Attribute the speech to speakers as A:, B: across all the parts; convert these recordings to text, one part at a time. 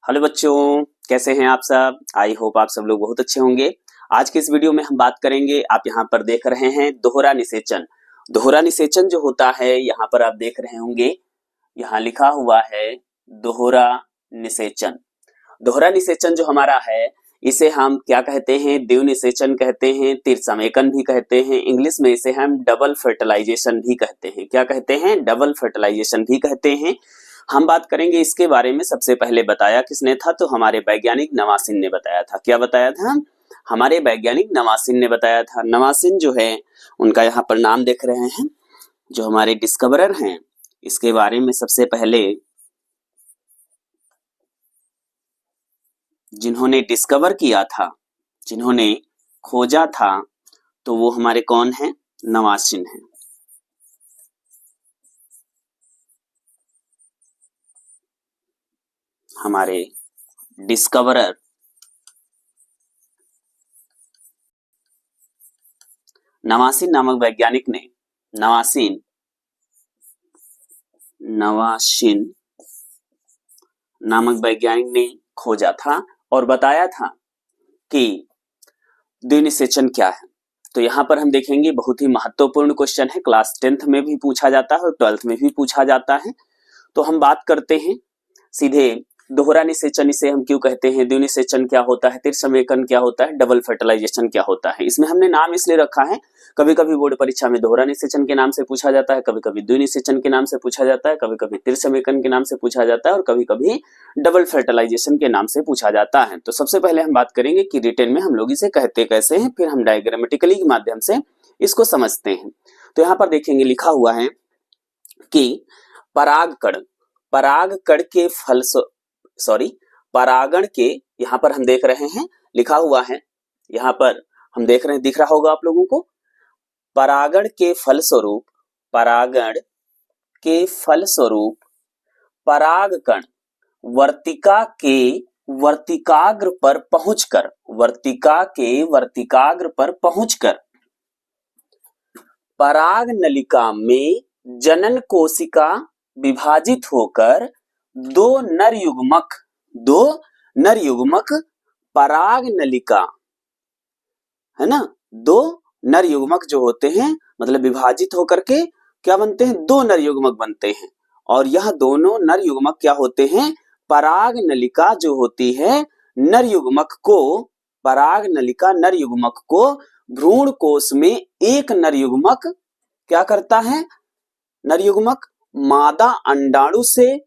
A: Hello बच्चों, कैसे हैं आप सब। आई होप आप सब लोग बहुत अच्छे होंगे। आज के इस वीडियो में हम बात करेंगे, आप यहाँ पर देख रहे हैं दोहरा निषेचन। दोहरा निषेचन जो होता है यहाँ पर आप देख रहे होंगे, यहाँ लिखा हुआ है दोहरा निषेचन। दोहरा निषेचन जो हमारा है इसे हम क्या कहते हैं, द्विनिषेचन कहते हैं, त्रिसमेकन भी कहते हैं। इंग्लिश में इसे हम डबल फर्टिलाइजेशन भी कहते हैं। क्या कहते हैं? डबल फर्टिलाइजेशन भी कहते हैं। हम बात करेंगे इसके बारे में। सबसे पहले बताया किसने था? तो हमारे वैज्ञानिक नवासिन ने बताया था। क्या बताया था? हमारे वैज्ञानिक नवासिन ने बताया था। नवासिन जो है उनका यहाँ पर नाम देख रहे हैं, जो हमारे डिस्कवरर हैं। इसके बारे में सबसे पहले जिन्होंने डिस्कवर किया था, जिन्होंने खोजा था, तो वो हमारे कौन हैं? नवासिन हैं। हमारे डिस्कवरर नवासिन नामक वैज्ञानिक ने नवासिन नामक वैज्ञानिक ने खोजा था और बताया था कि द्विनिषेचन क्या है। तो यहाँ पर हम देखेंगे बहुत ही महत्वपूर्ण क्वेश्चन है। क्लास 10th में भी पूछा जाता है और 12th में भी पूछा जाता है। तो हम बात करते हैं सीधे दोहरा निषेचन इसे हम क्यों कहते हैं, द्विनिषेचन क्या होता है, त्रिसमेकन क्या होता है, डबल फर्टिलाइजेशन क्या होता है। इसमें हमने नाम इसलिए रखा है, कभी कभी बोर्ड परीक्षा में दोहरा निषेचन के नाम से पूछा जाता है, कभी कभी द्विनिषेचन के नाम से पूछा जाता है, कभी कभी त्रिसमेकन के नाम से पूछा जाता है और कभी कभी डबल फर्टिलाइजेशन के नाम से पूछा जाता है। तो सबसे पहले हम बात करेंगे कि रिटेन में हम लोग इसे कहते कैसे हैं, फिर हम डायग्रामेटिकली के माध्यम से इसको समझते हैं। तो यहाँ पर देखेंगे लिखा हुआ है कि परागकण के परागण के, यहाँ पर हम देख रहे हैं लिखा हुआ है, यहाँ पर हम देख रहे हैं, दिख रहा होगा आप लोगों को। परागण के फलस्वरूप परागकण वर्तिका के वर्तिकाग्र पर पहुंचकर पराग नलिका में जनन कोशिका विभाजित होकर दो नर युग्मक पराग नलिका, है ना, दो नर युग्मक जो होते हैं मतलब विभाजित होकर के क्या बनते हैं? दो नर युग्मक बनते हैं। और यह दोनों नर युग्मक क्या होते हैं? पराग नलिका जो होती है नर युग्मक को भ्रूण कोश में एक नर युग्मक क्या करता है? नर युग्मक मादा अंडाणु से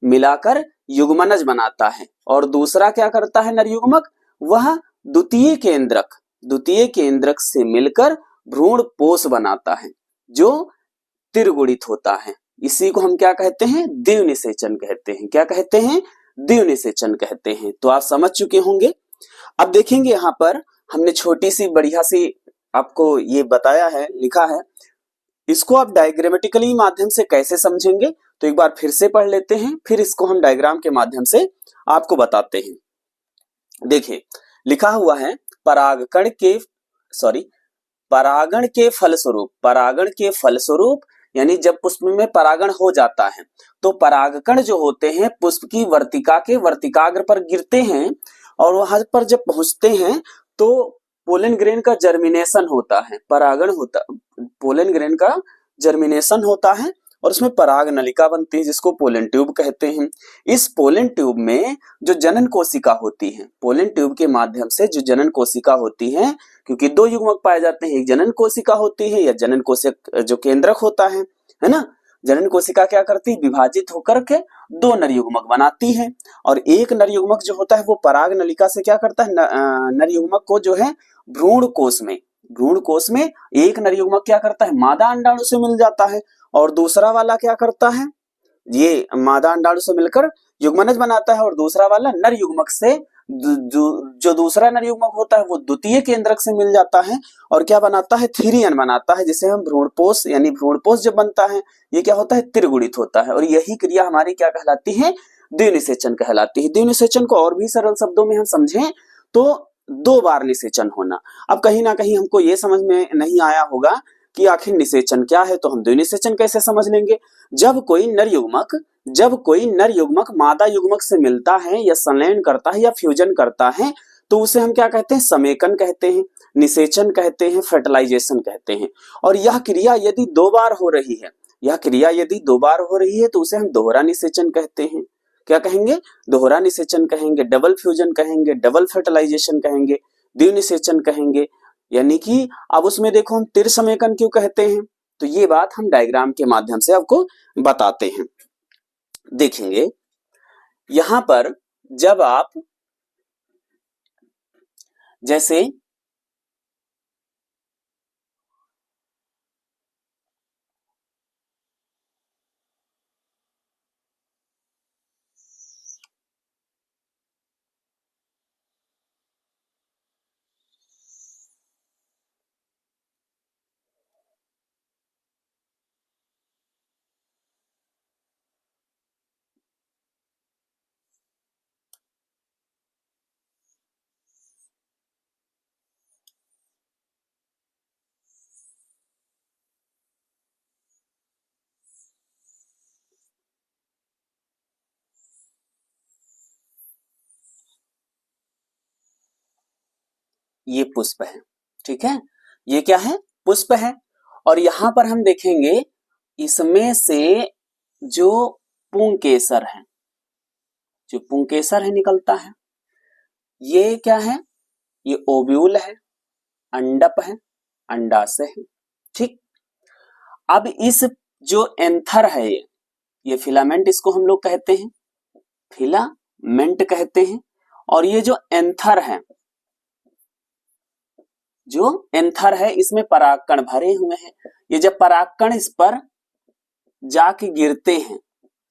A: मिलाकर युग्मनज बनाता है और दूसरा क्या करता है? नर युग्मक वह द्वितीय केंद्रक से मिलकर भ्रूण पोष बनाता है जो त्रिगुणित होता है। इसी को हम क्या कहते हैं? द्विनिषेचन कहते हैं। क्या कहते हैं? द्विनिषेचन कहते हैं। तो आप समझ चुके होंगे। अब देखेंगे यहाँ पर हमने छोटी सी बढ़िया सी आपको ये बताया है, लिखा है। इसको आप डायग्रामेटिकली माध्यम से कैसे समझेंगे तो एक बार फिर से पढ़ लेते हैं, फिर इसको हम डायग्राम के माध्यम से आपको बताते हैं। देखिए लिखा हुआ है परागण के फलस्वरूप यानी जब पुष्प में परागण हो जाता है तो परागकण जो होते हैं पुष्प की वर्तिका के वर्तिकाग्र पर गिरते हैं और वहां पर जब पहुंचते हैं तो पोलन ग्रेन का जर्मिनेशन होता है, पोलन ग्रेन का जर्मिनेशन होता है और उसमें पराग नलिका बनती है जिसको पोलन ट्यूब कहते हैं। इस पोलन ट्यूब में जो जनन कोशिका होती है, पोलन ट्यूब के माध्यम से जो जनन कोशिका होती है, क्योंकि दो युग्मक पाए जाते हैं, एक जनन कोशिका होती है या जनन कोशिका जो केंद्रक होता है ना, जनन कोशिका क्या करती है? विभाजित होकर के दो नर युग्मक बनाती है और एक नर युग्मक जो होता है वो पराग नलिका से क्या करता है? नर युग्मक को जो है भ्रूण कोश में एक नर युग्मक क्या करता है? मादा अंडाणु से मिल जाता है और दूसरा वाला क्या करता है? ये मादा अंडाणु से मिलकर युग्मनज बनाता है और दूसरा वाला नर युग्मक से जो दूसरा नर युग्मक होता है वो द्वितीय केंद्रक से मिल जाता है और क्या बनाता है? थीरियन बनाता है, जिसे हम भ्रूणपोष यानी भ्रूणपोष जब बनता है ये क्या होता है? त्रिगुणित होता है और यही क्रिया हमारी क्या कहलाती है? द्विनिषेचन कहलाती है। द्विनिषेचन को और भी सरल शब्दों में हम समझें तो दो बार निषेचन होना। अब कहीं ना कहीं हमको ये समझ में नहीं आया होगा कि आखिर निषेचन क्या है, तो हम द्विनिषेचन कैसे समझ लेंगे? जब कोई नर युग्मक जब कोई नर युग्मक मादा युग्मक से मिलता है या संलयन करता है या फ्यूजन करता है तो उसे हम क्या कहते हैं, समेकन कहते हैं, निषेचन कहते हैं, फर्टिलाइजेशन कहते हैं। और यह क्रिया यदि 2 बार हो रही है, यह क्रिया यदि 2 बार हो रही है तो उसे हम दोहरा निषेचन कहते हैं। क्या कहेंगे, दोहरा निषेचन कहेंगे, डबल फ्यूजन कहेंगे, डबल फर्टिलाइजेशन कहेंगे, द्विनिषेचन कहेंगे। यानी कि अब उसमें देखो हम त्रिसमेकन क्यों कहते हैं, तो ये बात हम डायग्राम के माध्यम से आपको बताते हैं। देखेंगे यहां पर जब आप जैसे ये पुष्प है, ठीक है, ये क्या है, पुष्प है। और यहां पर हम देखेंगे इसमें से जो पुंकेसर है, जो पुंकेसर है निकलता है, ये क्या है, ये ओव्यूल है, अंडप है, अंडाशय है, ठीक। अब इस जो एंथर है ये फिलामेंट इसको हम लोग कहते हैं, फिलामेंट कहते हैं। और ये जो एंथर है, जो एंथर है इसमें परागकण भरे हुए हैं। ये जब परागकण इस पर जाके गिरते हैं,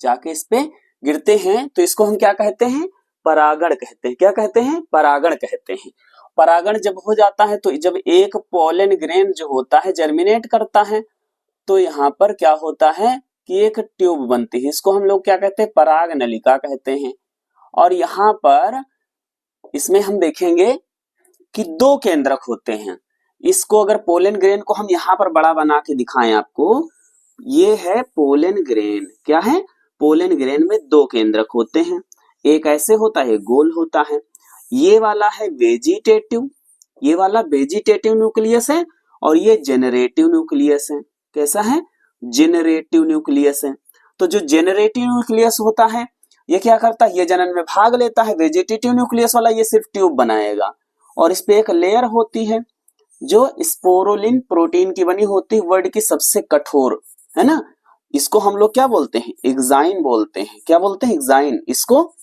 A: जाके इस पे गिरते हैं तो इसको हम क्या कहते हैं, परागण कहते हैं। क्या कहते हैं, परागण कहते हैं। परागण जब हो जाता है तो जब एक पोलन ग्रेन जो होता है जर्मिनेट करता है तो यहाँ पर क्या होता है कि एक ट्यूब बनती है, इसको हम लोग क्या कहते हैं, पराग नलिका कहते हैं। और यहाँ पर इसमें हम देखेंगे कि 2 केंद्रक होते हैं। इसको अगर पोलन ग्रेन को हम यहाँ पर बड़ा बना के दिखाएं आपको, ये है पोलन ग्रेन। क्या है, पोलन ग्रेन में 2 केंद्रक होते हैं, एक ऐसे होता है, गोल होता है। ये वाला है वेजिटेटिव, ये वाला वेजिटेटिव न्यूक्लियस है, और ये जेनरेटिव न्यूक्लियस है। कैसा है, जेनरेटिव न्यूक्लियस है। तो जो जेनरेटिव न्यूक्लियस होता है ये क्या करता है, ये जनन में भाग लेता है। वेजिटेटिव न्यूक्लियस वाला ये सिर्फ ट्यूब बनाएगा, और इस पे एक लेयर होती है जो स्पोरुलिन प्रोटीन की बनी होती है, वर्ल्ड की सबसे कठोर, है ना। इसको हम लोग क्या बोलते हैं, एक्साइन बोलते हैं। क्या बोलते हैं, एक्साइन। इसको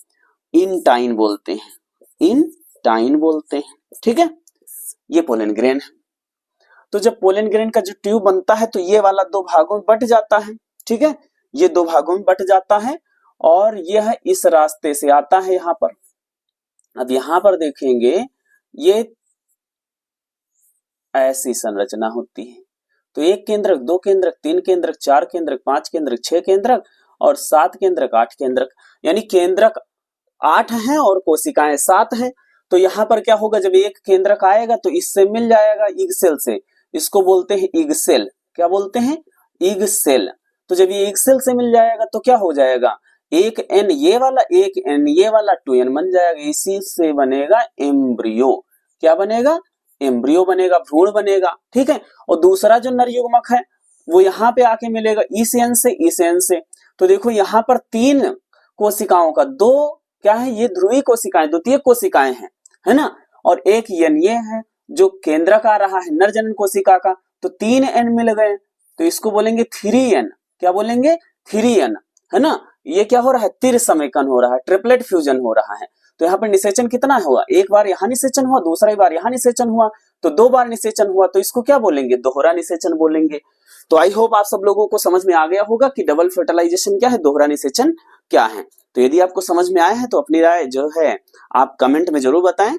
A: इंटाइन बोलते हैं, इंटाइन बोलते हैं, ठीक है। ये पोलन ग्रेन है। तो जब पोलन ग्रेन का जो ट्यूब बनता है तो ये वाला 2 भागों में बट जाता है, ठीक है, ये 2 भागों में बट जाता है, और यह इस रास्ते से आता है यहाँ पर। अब यहाँ पर देखेंगे ये ऐसी संरचना होती है। तो 1 केंद्रक, 2 केंद्रक, 3 केंद्रक, 4 केंद्रक, 5 केंद्रक, 6 केंद्रक और 7 केंद्रक, 8 केंद्रक। यानी केंद्रक 8 हैं और कोशिकाएं 7 हैं। तो यहाँ पर क्या होगा, जब एक केंद्रक आएगा तो इससे मिल जाएगा इग सेल से, इसको बोलते हैं इग सेल। क्या बोलते हैं, इग सेल। तो जब ये इग सेल से मिल जाएगा तो क्या हो जाएगा, एक एन ये वाला, एक एन ये वाला, 2n बन जाएगा। इसी से बनेगा एम्ब्रियो। क्या बनेगा, एम्ब्रियो बनेगा, भ्रूण बनेगा, ठीक है। और दूसरा जो नर युग्मक है वो यहाँ पे आके मिलेगा ईसीएन से, ईसीएन से। तो देखो यहाँ पर 3 कोशिकाओं का 2 क्या है, ये ध्रुवीय कोशिकाएं, द्वितीय कोशिकाएं हैं, है ना। और एक एन ये है जो केंद्रक आ रहा है नर जनन कोशिका का, तो 3 एन मिल गए, तो इसको बोलेंगे 3n। क्या बोलेंगे, 3n, है ना। ये क्या हो रहा है, त्रिसमेकन हो रहा है, ट्रिपलेट फ्यूजन हो रहा है। तो यहाँ पर निषेचन कितना हुआ, एक बार यहाँ निषेचन हुआ, दूसरा बार यहाँ निषेचन हुआ, तो 2 बार निषेचन हुआ, तो इसको क्या बोलेंगे, दोहरा निषेचन बोलेंगे। तो आई होप आप सब लोगों को समझ में आ गया होगा कि डबल फर्टिलाइजेशन क्या है, दोहरा निषेचन क्या है। तो यदि आपको समझ में आया है तो अपनी राय जो है आप कमेंट में जरूर बताएं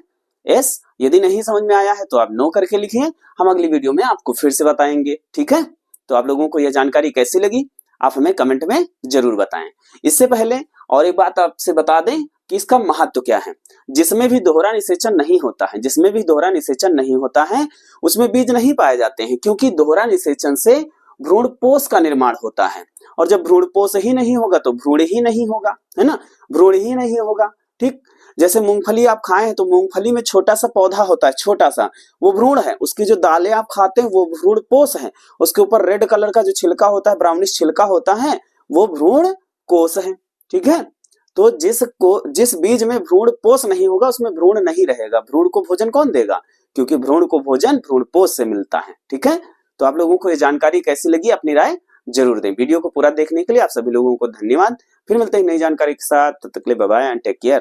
A: यस, यदि नहीं समझ में आया है तो आप नो करके लिखिए, हम अगली वीडियो में आपको फिर से बताएंगे, ठीक है। तो आप लोगों को यह जानकारी कैसी लगी आप हमें कमेंट में जरूर बताएं। इससे पहले और एक बात आपसे बता दें कि इसका महत्व क्या है। जिसमें भी दोहरा निषेचन नहीं होता है, जिसमें भी दोहरा निषेचन नहीं होता है उसमें बीज नहीं पाए जाते हैं, क्योंकि दोहरा निषेचन से भ्रूण पोष का निर्माण होता है, और जब भ्रूणपोष ही नहीं होगा तो भ्रूण ही नहीं होगा, है ना, भ्रूण ही नहीं होगा। ठीक, जैसे मूंगफली आप खाएं तो मूंगफली में छोटा सा पौधा होता है, छोटा सा, वो भ्रूण है। उसकी जो दालें आप खाते हैं वो भ्रूणपोष है। उसके ऊपर रेड कलर का जो छिलका होता है, ब्राउनिश छिलका होता है, वो भ्रूण कोष है। ठीक है, तो जिस बीज में भ्रूण पोष नहीं होगा उसमें भ्रूण नहीं रहेगा। भ्रूण को भोजन कौन देगा? क्योंकि भ्रूण को भोजन भ्रूणपोष से मिलता है। ठीक है, तो आप लोगों को ये जानकारी कैसी लगी, अपनी राय जरूर दें। वीडियो को पूरा देखने के लिए आप सभी लोगों को धन्यवाद। फिर मिलते हैं नई जानकारी के साथ, तब तक के लिए bye bye and take care.